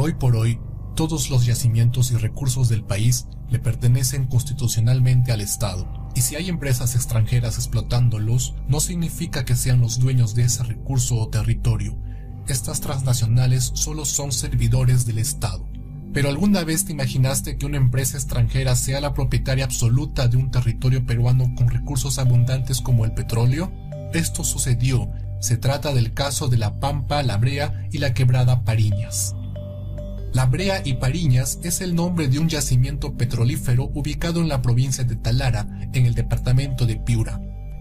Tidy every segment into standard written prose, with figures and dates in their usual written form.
Hoy por hoy, todos los yacimientos y recursos del país le pertenecen constitucionalmente al Estado. Y si hay empresas extranjeras explotándolos, no significa que sean los dueños de ese recurso o territorio. Estas transnacionales solo son servidores del Estado. ¿Pero alguna vez te imaginaste que una empresa extranjera sea la propietaria absoluta de un territorio peruano con recursos abundantes como el petróleo? Esto sucedió. Se trata del caso de La Pampa, La Brea y la Quebrada Pariñas. La Brea y Pariñas es el nombre de un yacimiento petrolífero ubicado en la provincia de Talara, en el departamento de Piura.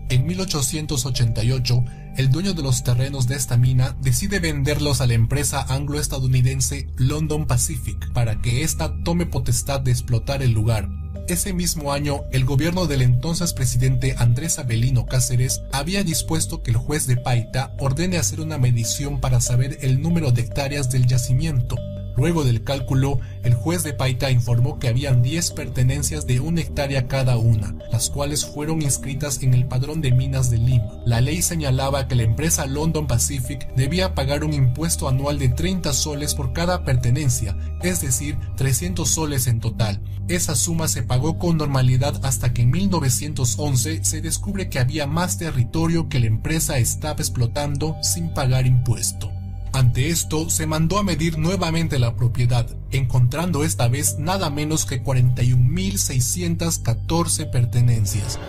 En 1888, el dueño de los terrenos de esta mina decide venderlos a la empresa anglo-estadounidense London Pacific para que ésta tome potestad de explotar el lugar. Ese mismo año, el gobierno del entonces presidente Andrés Avelino Cáceres había dispuesto que el juez de Paita ordene hacer una medición para saber el número de hectáreas del yacimiento. Luego del cálculo, el juez de Paita informó que habían 10 pertenencias de 1 hectárea cada una, las cuales fueron inscritas en el Padrón de Minas de Lima. La ley señalaba que la empresa London Pacific debía pagar un impuesto anual de 30 soles por cada pertenencia, es decir, 300 soles en total. Esa suma se pagó con normalidad hasta que en 1911 se descubre que había más territorio que la empresa estaba explotando sin pagar impuesto. Ante esto, se mandó a medir nuevamente la propiedad, encontrando esta vez nada menos que 41.614 pertenencias.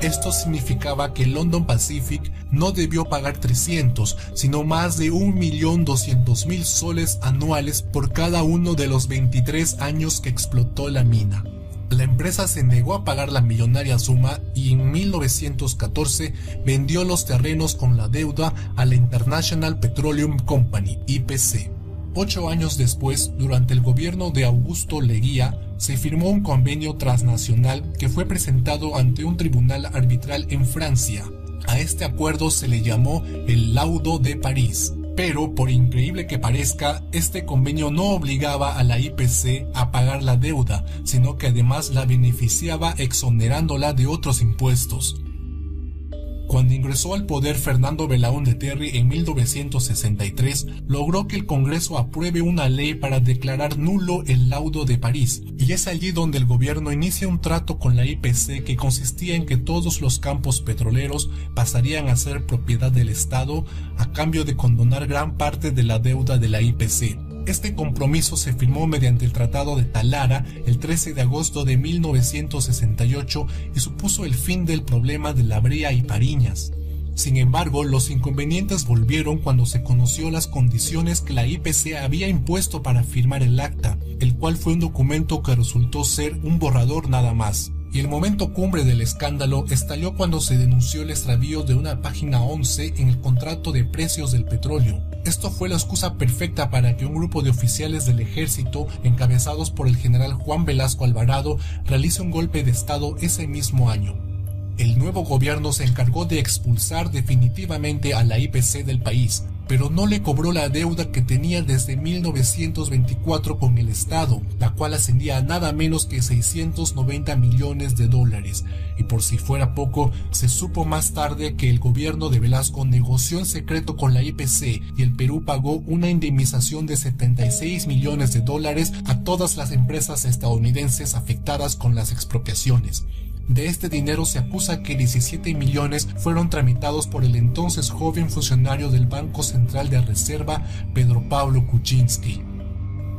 Esto significaba que London Pacific no debió pagar 300, sino más de 1.200.000 soles anuales por cada uno de los 23 años que explotó la mina. La empresa se negó a pagar la millonaria suma y en 1914 vendió los terrenos con la deuda a la International Petroleum Company, IPC. 8 años después, durante el gobierno de Augusto Leguía, se firmó un convenio transnacional que fue presentado ante un tribunal arbitral en Francia. A este acuerdo se le llamó el Laudo de París. Pero, por increíble que parezca, este convenio no obligaba a la IPC a pagar la deuda, sino que además la beneficiaba exonerándola de otros impuestos. Cuando ingresó al poder Fernando Belaúnde Terry en 1963, logró que el Congreso apruebe una ley para declarar nulo el Laudo de París, y es allí donde el gobierno inicia un trato con la IPC que consistía en que todos los campos petroleros pasarían a ser propiedad del Estado a cambio de condonar gran parte de la deuda de la IPC. Este compromiso se firmó mediante el Tratado de Talara el 13 de agosto de 1968 y supuso el fin del problema de La Brea y Pariñas. Sin embargo, los inconvenientes volvieron cuando se conoció las condiciones que la IPC había impuesto para firmar el acta, el cual fue un documento que resultó ser un borrador nada más. Y el momento cumbre del escándalo estalló cuando se denunció el extravío de una página 11 en el contrato de precios del petróleo. Esto fue la excusa perfecta para que un grupo de oficiales del ejército, encabezados por el general Juan Velasco Alvarado, realice un golpe de estado ese mismo año. El nuevo gobierno se encargó de expulsar definitivamente a la IPC del país, pero no le cobró la deuda que tenía desde 1924 con el Estado, la cual ascendía a nada menos que 690 millones de dólares. Y por si fuera poco, se supo más tarde que el gobierno de Velasco negoció en secreto con la IPC y el Perú pagó una indemnización de 76 millones de dólares a todas las empresas estadounidenses afectadas con las expropiaciones. De este dinero se acusa que 17 millones fueron tramitados por el entonces joven funcionario del Banco Central de Reserva, Pedro Pablo Kuczynski.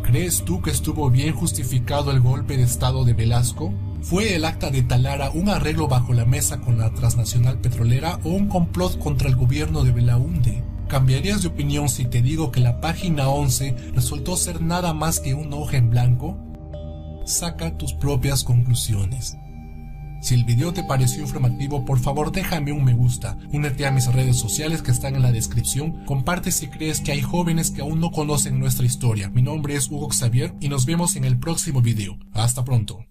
¿Crees tú que estuvo bien justificado el golpe de estado de Velasco? ¿Fue el acta de Talara un arreglo bajo la mesa con la transnacional petrolera o un complot contra el gobierno de Belaúnde? ¿Cambiarías de opinión si te digo que la página 11 resultó ser nada más que una hoja en blanco? Saca tus propias conclusiones. Si el video te pareció informativo, por favor déjame un me gusta, únete a mis redes sociales que están en la descripción, comparte si crees que hay jóvenes que aún no conocen nuestra historia. Mi nombre es Hugo Xavier y nos vemos en el próximo video. Hasta pronto.